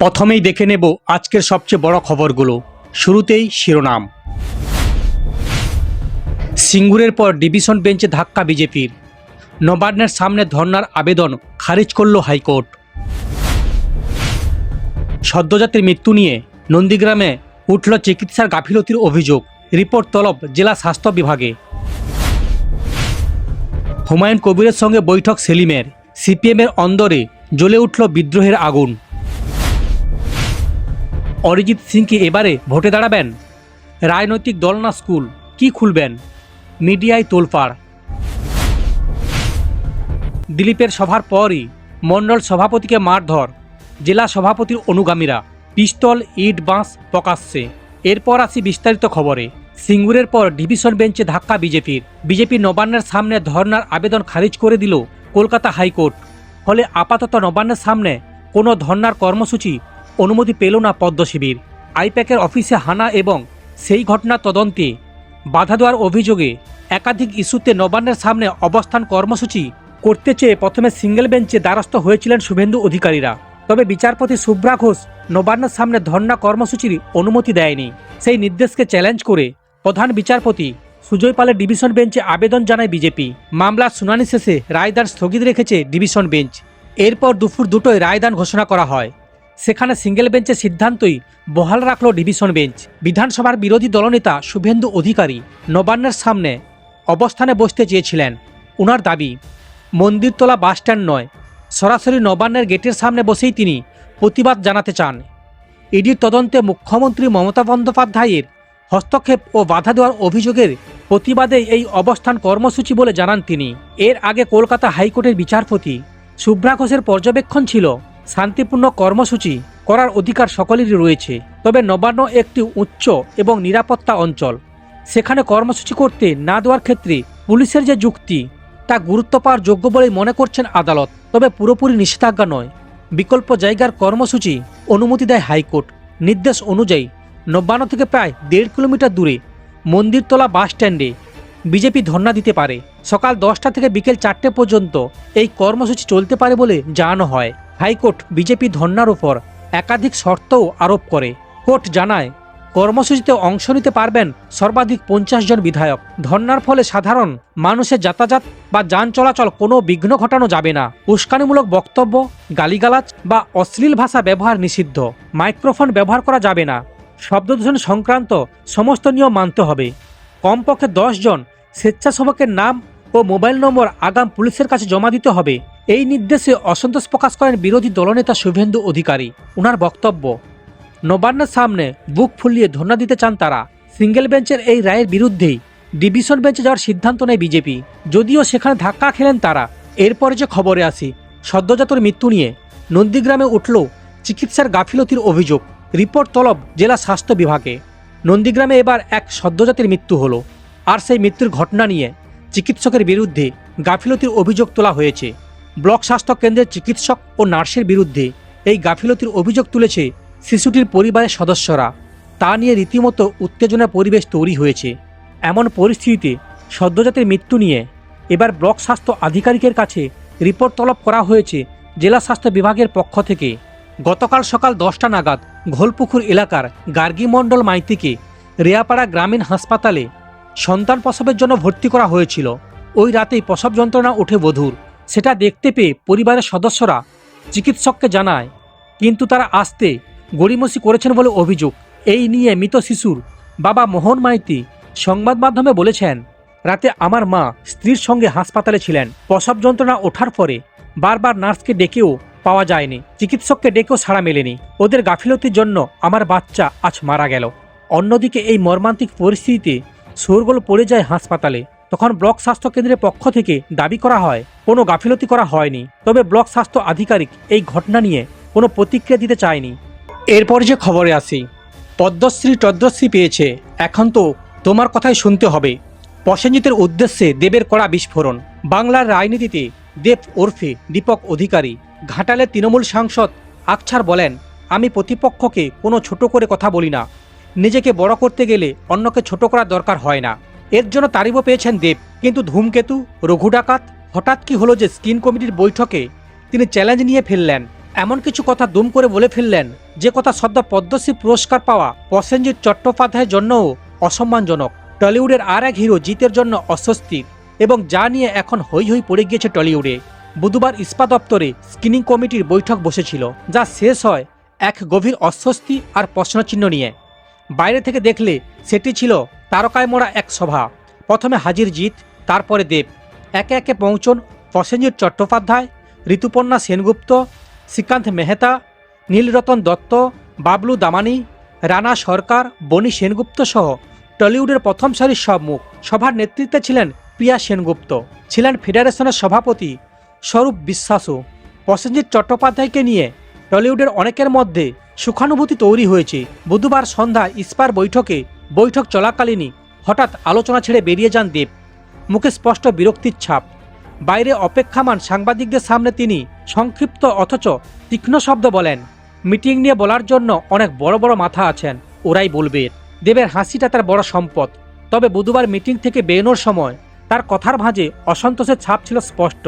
প্রথমেই দেখে নেব আজকের সবচেয়ে বড় খবরগুলো। শুরুতেই শিরোনাম। সিঙ্গুরের পর ডিভিশন বেঞ্চে ধাক্কা বিজেপির। নবান্নের সামনে ধর্নার আবেদন খারিজ করল হাইকোর্ট। সদ্যজাতের মৃত্যু নিয়ে নন্দীগ্রামে উঠল চিকিৎসার গাফিলতির অভিযোগ। রিপোর্ট তলব জেলা স্বাস্থ্য বিভাগে। হুমায়ুন কবিরের সঙ্গে বৈঠক সেলিমের। সিপিএমের অন্দরে জ্বলে উঠল বিদ্রোহের আগুন। অরিজিৎ সিংকে এবারে ভোটে দাঁড়াবেন? রাজনৈতিক দল না স্কুল, কি খুলবেন? মিডিয়ায় তোলপাড়। দিলীপের সভার পরই মণ্ডল সভাপতিকে মারধর জেলা সভাপতির অনুগামীরা। পিস্তল, ইট, বাঁশ প্রকাশ্যে। এরপর আসি বিস্তারিত খবরে। সিঙ্গুরের পর ডিভিশন বেঞ্চে ধাক্কা বিজেপির। বিজেপি নবান্নের সামনে ধর্নার আবেদন খারিজ করে দিল কলকাতা হাইকোর্ট। ফলে আপাতত নবান্নের সামনে কোনো ধর্নার কর্মসূচি অনুমতি পেল না পদ্ম শিবির। আইপ্যাকের অফিসে হানা এবং সেই ঘটনা তদন্তে বাধা দেওয়ার অভিযোগে একাধিক ইস্যুতে নবান্নের সামনে অবস্থান কর্মসূচি করতে চেয়ে প্রথমে সিঙ্গেল বেঞ্চে দ্বারস্থ হয়েছিলেন শুভেন্দু অধিকারীরা। তবে বিচারপতি শুভ্রা ঘোষ নবান্নের সামনে ধর্না কর্মসূচির অনুমতি দেয়নি। সেই নির্দেশকে চ্যালেঞ্জ করে প্রধান বিচারপতি সুজয় পালের ডিভিশন বেঞ্চে আবেদন জানায় বিজেপি। মামলার শুনানি শেষে রায়দান স্থগিত রেখেছে ডিভিশন বেঞ্চ। এরপর দুপুর 2টোয় রায়দান ঘোষণা করা হয়। সেখানে সিঙ্গেল বেঞ্চের সিদ্ধান্তই বহাল রাখল ডিভিশন বেঞ্চ। বিধানসভার বিরোধী দলনেতা শুভেন্দু অধিকারী নবান্নের সামনে অবস্থানে বসতে চেয়েছিলেন। উনার দাবি, মন্দিরতলা বাসস্ট্যান্ড নয়, সরাসরি নবান্নের গেটের সামনে বসেই তিনি প্রতিবাদ জানাতে চান। ইডির তদন্তে মুখ্যমন্ত্রী মমতা বন্দ্যোপাধ্যায়ের হস্তক্ষেপ ও বাধা দেওয়ার অভিযোগের প্রতিবাদে এই অবস্থান কর্মসূচি বলে জানান তিনি। এর আগে কলকাতা হাইকোর্টের বিচারপতি শুভ্রা ঘোষের পর্যবেক্ষণ ছিল, শান্তিপূর্ণ কর্মসূচি করার অধিকার সকলেরই রয়েছে, তবে নবান্ন একটি উচ্চ এবং নিরাপত্তা অঞ্চল। সেখানে কর্মসূচি করতে না দেওয়ার ক্ষেত্রে পুলিশের যে যুক্তি তা গুরুত্ব পাওয়ার যোগ্য বলেই মনে করছেন আদালত। তবে পুরোপুরি নিষেধাজ্ঞা নয়, বিকল্প জায়গার কর্মসূচি অনুমতি দেয় হাইকোর্ট। নির্দেশ অনুযায়ী নবান্ন থেকে প্রায় 1.5 কিলোমিটার দূরে মন্দিরতলা বাসস্ট্যান্ডে বিজেপি ধর্ণা দিতে পারে। সকাল 10টা থেকে বিকেল 4টে পর্যন্ত এই কর্মসূচি চলতে পারে বলে জানানো হয়। হাইকোর্ট বিজেপি ধর্ণার উপর একাধিক শর্তও আরোপ করে। কোর্ট জানায়, কর্মসূচিতে অংশ নিতে পারবেন সর্বাধিক 50 জন বিধায়ক। ধর্নার ফলে সাধারণ মানুষের যাতায়াত বা যান চলাচল কোনো বিঘ্ন ঘটানো যাবে না। উস্কানিমূলক বক্তব্য, গালিগালাজ বা অশ্লীল ভাষা ব্যবহার নিষিদ্ধ। মাইক্রোফোন ব্যবহার করা যাবে না। শব্দদূষণ সংক্রান্ত সমস্ত নিয়ম মানতে হবে। কমপক্ষে 10 জন স্বেচ্ছাসেবকের নাম ও মোবাইল নম্বর আগাম পুলিশের কাছে জমা দিতে হবে। এই নির্দেশে অসন্তোষ প্রকাশ করেন বিরোধী দলনেতা শুভেন্দু অধিকারী। ওনার বক্তব্য, নবান্নের সামনে বুক ফুলিয়ে ধর্ণা দিতে চান তারা। সিঙ্গেল বেঞ্চের এই রায়ের বিরুদ্ধেই ডিভিশন বেঞ্চে যাওয়ার সিদ্ধান্ত নেয় বিজেপি, যদিও সেখানে ধাক্কা খেলেন তারা। এরপরে যে খবরে আসি, সদ্যজাতর মৃত্যু নিয়ে নন্দীগ্রামে উঠল চিকিৎসার গাফিলতির অভিযোগ। রিপোর্ট তলব জেলা স্বাস্থ্য বিভাগে। নন্দীগ্রামে এবার এক সদ্যজাতের মৃত্যু হলো, আর সেই মৃত্যুর ঘটনা নিয়ে চিকিৎসকের বিরুদ্ধে গাফিলতির অভিযোগ তোলা হয়েছে। ব্লক স্বাস্থ্য কেন্দ্রের চিকিৎসক ও নার্সের বিরুদ্ধে এই গাফিলতির অভিযোগ তুলেছে শিশুটির পরিবারের সদস্যরা। তা নিয়ে রীতিমতো উত্তেজনার পরিবেশ তৈরি হয়েছে। এমন পরিস্থিতিতে সদ্যজাতের মৃত্যু নিয়ে এবার ব্লক স্বাস্থ্য আধিকারিকের কাছে রিপোর্ট তলব করা হয়েছে জেলা স্বাস্থ্য বিভাগের পক্ষ থেকে। গতকাল সকাল 10টা নাগাদ ঘোলপুকুর এলাকার গার্গী মণ্ডল মাইতিকে রেয়াপাড়া গ্রামীণ হাসপাতালে সন্তান প্রসবের জন্য ভর্তি করা হয়েছিল। ওই রাতেই প্রসব যন্ত্রণা ওঠে বধূর। সেটা দেখতে পেয়ে পরিবারের সদস্যরা চিকিৎসককে জানায়, কিন্তু তারা আসতে গড়িমসি করেছেন বলে অভিযোগ। এই নিয়ে মৃত শিশুর বাবা মোহন মাইতি সংবাদ মাধ্যমে বলেছেন, রাতে আমার মা স্ত্রীর সঙ্গে হাসপাতালে ছিলেন। প্রসব যন্ত্রণা ওঠার পরে বারবার নার্সকে ডেকেও পাওয়া যায়নি, চিকিৎসককে ডেকেও সাড়া মেলেনি। ওদের গাফিলতির জন্য আমার বাচ্চা আজ মারা গেল। অন্যদিকে এই মর্মান্তিক পরিস্থিতিতে শোরগোল পড়ে যায় হাসপাতালে। তখন ব্লক স্বাস্থ্য কেন্দ্রের পক্ষ থেকে দাবি করা হয় কোনো গাফিলতি করা হয়নি। তবে ব্লক স্বাস্থ্য আধিকারিক এই ঘটনা নিয়ে কোনো প্রতিক্রিয়া দিতে চায়নি। এরপর যে খবরে আসি, পদ্মশ্রী টদ্মশ্রী পেয়েছে, এখন তো তোমার কথাই শুনতে হবে। প্রসেনজিতের উদ্দেশ্যে দেবের কড়া বিস্ফোরণ। বাংলার রাজনীতিতে দেব ওরফে দীপক অধিকারী ঘাটালের তৃণমূল সাংসদ আকছার বলেন, আমি প্রতিপক্ষকে কোনো ছোট করে কথা বলি না। নিজেকে বড় করতে গেলে অন্যকে ছোট করার দরকার হয় না। এর জন্য তারিফও পেয়েছেন দেব। কিন্তু ধূমকেতু, রঘু ডাকাত হঠাৎ কি হলো যে স্ক্রিন কমিটির বৈঠকে তিনি চ্যালেঞ্জ নিয়ে ফেললেন। এমন কিছু কথা দুম করে বলে ফেললেন যে কথা সদ্য পদ্মশ্রী পুরস্কার পাওয়া প্রসেনজিৎ চট্টোপাধ্যায়ের জন্যও অসম্মানজনক। টলিউডের আর এক হিরো জিতের জন্য অস্বস্তির, এবং যা নিয়ে এখন হৈ হৈ পড়ে গিয়েছে টলিউডে। বুধবার ইস্পাত দপ্তরে স্ক্রিনিং কমিটির বৈঠক বসেছিল, যা শেষ হয় এক গভীর অস্বস্তি আর প্রশ্নচিহ্ন নিয়ে। বাইরে থেকে দেখলে সেটি ছিল তারকায় মোড়া এক সভা। প্রথমে হাজির জিৎ, তারপরে দেব। একে একে পৌঁছন প্রসেনজিৎ চট্টোপাধ্যায়, ঋতুপর্ণা সেনগুপ্ত, শ্রীকান্ত মেহতা, নীলরতন দত্ত, বাবলু দামানি, রানা সরকার, বনি সেনগুপ্ত সহ টলিউডের প্রথম সারির সব মুখ। সভার নেতৃত্বে ছিলেন প্রিয়া সেনগুপ্ত, ছিলেন ফেডারেশনের সভাপতি স্বরূপ বিশ্বাসও। প্রসেনজিৎ চট্টোপাধ্যায়কে নিয়ে টলিউডের অনেকের মধ্যে সুখানুভূতি তৈরি হয়েছে। বুধবার সন্ধ্যায় ইস্পার বৈঠক চলাকালীনই হঠাৎ আলোচনা ছেড়ে বেরিয়ে যান দেব। মুখে স্পষ্ট বিরক্তির ছাপ। বাইরে অপেক্ষামান সাংবাদিকদের সামনে তিনি সংক্ষিপ্ত অথচ তীক্ষ্ণ শব্দ বলেন, মিটিং নিয়ে বলার জন্য অনেক বড় বড় মাথা আছেন, ওরাই বলবে। দেবের হাসিটা তার বড় সম্পদ। তবে বুধবার মিটিং থেকে বেরোনোর সময় তার কথার ভাঁজে অসন্তোষের ছাপ ছিল স্পষ্ট।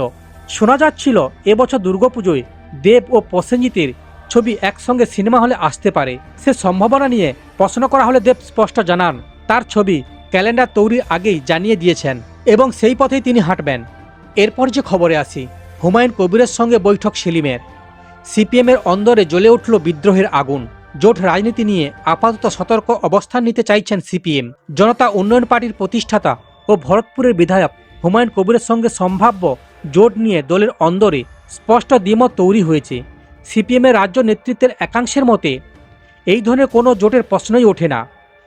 শোনা যাচ্ছিল এবছর দুর্গাপুজোয় দেব ও প্রসেনজিতের ছবি একসঙ্গে সিনেমা হলে আসতে পারে। সে সম্ভাবনা নিয়ে প্রশ্ন করা হলে দেব স্পষ্ট জানান, তার ছবি ক্যালেন্ডার তৈরির আগেই জানিয়ে দিয়েছেন এবং সেই পথেই তিনি হাঁটবেন। এরপর যে খবরে আসি, হুমায়ুন কবিরের সঙ্গে বৈঠক সেলিমের। সিপিএমের অন্দরে জ্বলে উঠল বিদ্রোহের আগুন। জোট রাজনীতি নিয়ে আপাতত সতর্ক অবস্থান নিতে চাইছেন সিপিএম। জনতা উন্নয়ন পার্টির প্রতিষ্ঠাতা ও ভরতপুরের বিধায়ক হুমায়ুন কবিরের সঙ্গে সম্ভাব্য জোট নিয়ে দলের অন্দরে স্পষ্ট দ্বিমত তৈরি হয়েছে। সিপিএমের রাজ্য নেতৃত্বের একাংশের মতে এই ধরনের কোনো জোটের প্রশ্নই ওঠে না।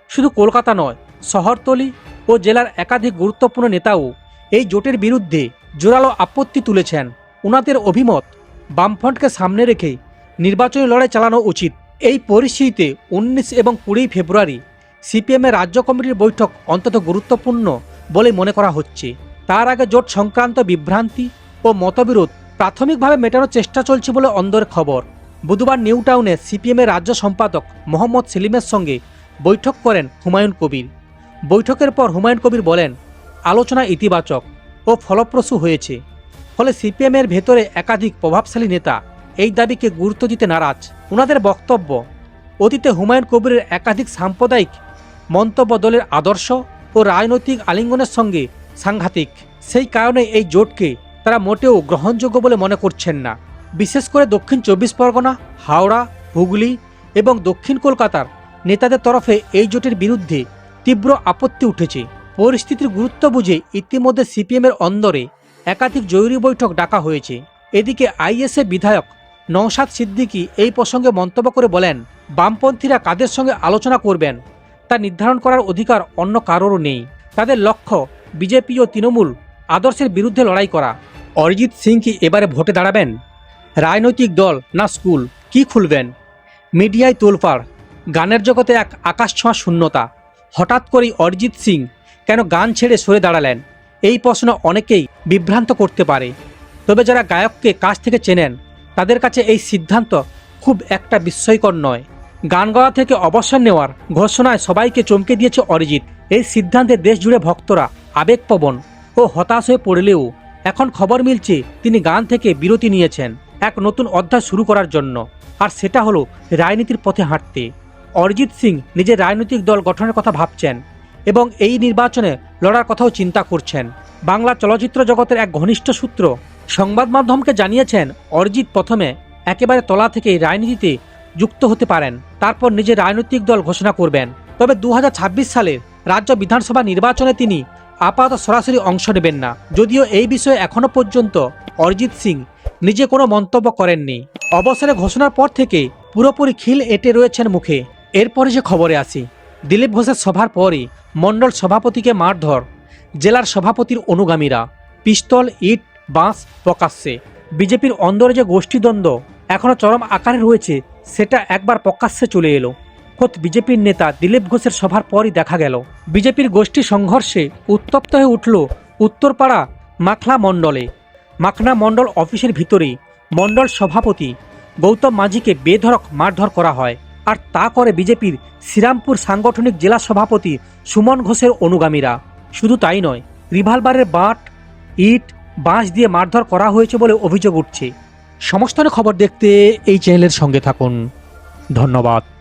শুধু কলকাতা নয়, শহরতলি ও জেলার একাধিক গুরুত্বপূর্ণ নেতাও এই জোটের বিরুদ্ধে জোরালো আপত্তি তুলেছেন। উনাদের অভিমত, বামফ্রন্টকে সামনে রেখে নির্বাচনী লড়াই চালানো উচিত। এই পরিস্থিতিতে 19 এবং 20 ফেব্রুয়ারি সিপিএমের রাজ্য কমিটির বৈঠক অন্তত গুরুত্বপূর্ণ বলে মনে করা হচ্ছে। তার আগে জোট সংক্রান্ত বিভ্রান্তি ও মতবিরোধ প্রাথমিকভাবে মেটানোর চেষ্টা চলছে বলে অন্দরের খবর। বুধবার নিউ টাউনে সিপিএমের রাজ্য সম্পাদক মোহাম্মদ সেলিমের সঙ্গে বৈঠক করেন হুমায়ুন কবির। বৈঠকের পর হুমায়ুন কবির বলেন, আলোচনা ইতিবাচক ও ফলপ্রসূ হয়েছে। ফলে সিপিএমের ভেতরে একাধিক প্রভাবশালী নেতা এই দাবিকে গুরুত্ব দিতে নারাজ। ওনাদের বক্তব্য, অতীতে হুমায়ুন কবিরের একাধিক সাম্প্রদায়িক মন্তব্য দলের আদর্শ ও রাজনৈতিক আলিঙ্গনের সঙ্গে সাংঘাতিক। সেই কারণে এই জোটকে তারা মোটেও গ্রহণযোগ্য বলে মনে করছেন না। বিশেষ করে দক্ষিণ 24 পরগনা, হাওড়া, হুগলি এবং দক্ষিণ কলকাতার নেতাদের তরফে এই জোটের বিরুদ্ধে তীব্র আপত্তি উঠেছে। পরিস্থিতির গুরুত্ব বুঝে ইতিমধ্যে সিপিএমের অন্দরে একাধিক জরুরি বৈঠক ডাকা হয়েছে। এদিকে আইএসএফ বিধায়ক নওশাদ সিদ্দিকী এই প্রসঙ্গে মন্তব্য করে বলেন, বামপন্থীরা কাদের সঙ্গে আলোচনা করবেন তা নির্ধারণ করার অধিকার অন্য কারোরও নেই। তাদের লক্ষ্য বিজেপি ও তৃণমূল আদর্শের বিরুদ্ধে লড়াই করা। অরিজিৎ সিং কি এবারে ভোটে দাঁড়াবেন? রাজনৈতিক দল না স্কুল, কি খুলবেন? মিডিয়ায় তোলপাড়, গানের জগতে এক আকাশছোঁয়া শূন্যতা। হঠাৎ করেই অরিজিৎ সিং কেন গান ছেড়ে সরে দাঁড়ালেন, এই প্রশ্ন অনেকেই বিভ্রান্ত করতে পারে। তবে যারা গায়ককে কাছ থেকে চেনেন তাদের কাছে এই সিদ্ধান্ত খুব একটা বিস্ময়কর নয়। গান গাওয়া থেকে অবসর নেওয়ার ঘোষণায় সবাইকে চমকে দিয়েছে অরিজিৎ। এই সিদ্ধান্তে দেশ জুড়ে ভক্তরা আবেগপ্রবণ ও হতাশ হয়ে পড়লেও এখন খবর মিলছে তিনি গান থেকে বিরতি নিয়েছেন এক নতুন অধ্যায় শুরু করার জন্য, আর সেটা হলো রাজনীতির পথে হাঁটতে। অরিজিৎ সিং নিজের রাজনৈতিক দল গঠনের কথা ভাবছেন এবং এই নির্বাচনে লড়ার কথাও চিন্তা করছেন। বাংলা চলচ্চিত্র জগতের এক ঘনিষ্ঠ সূত্র সংবাদ মাধ্যমকে জানিয়েছেন, অরিজিৎ প্রথমে একেবারে তলা থেকে রাজনীতিতে যুক্ত হতে পারেন, তারপর নিজের রাজনৈতিক দল ঘোষণা করবেন। তবে 2026 সালের রাজ্য বিধানসভা নির্বাচনে তিনি আপাতত সরাসরি অংশ নেবেন না। যদিও এই বিষয়ে এখনো পর্যন্ত অরিজিৎ সিং নিজে কোনো মন্তব্য করেননি। অবসরে ঘোষণার পর থেকে পুরোপুরি খিল এঁটে রয়েছেন মুখে। এরপরে যে খবরে আসি, দিলীপ ঘোষের সভার পরই মণ্ডল সভাপতিকে মারধর জেলার সভাপতির অনুগামীরা। পিস্তল, ইট, বাঁশ প্রকাশ্যে। বিজেপির অন্দরে যে গোষ্ঠীদ্বন্দ্ব এখনও চরম আকারে রয়েছে সেটা একবার প্রকাশ্যে চলে এলো। খোদ বিজেপির নেতা দিলীপ ঘোষের সভার পরই দেখা গেল বিজেপির গোষ্ঠী সংঘর্ষে উত্তপ্ত হয়ে উঠল উত্তরপাড়া মাখলা মণ্ডলে। মাখনা মণ্ডল অফিসের ভিতরেই মণ্ডল সভাপতি গৌতম মাঝিকে বেধড়ক মারধর করা হয়, আর তা করে বিজেপির শ্রীরামপুর সাংগঠনিক জেলা সভাপতি সুমন ঘোষের অনুগামীরা। শুধু তাই নয়, রিভলভারের বাঁট, ইট, বাঁশ দিয়ে মারধর করা হয়েছে বলে অভিযোগ উঠছে। সমস্ত খবর দেখতে এই চ্যানেলের সঙ্গে থাকুন। ধন্যবাদ।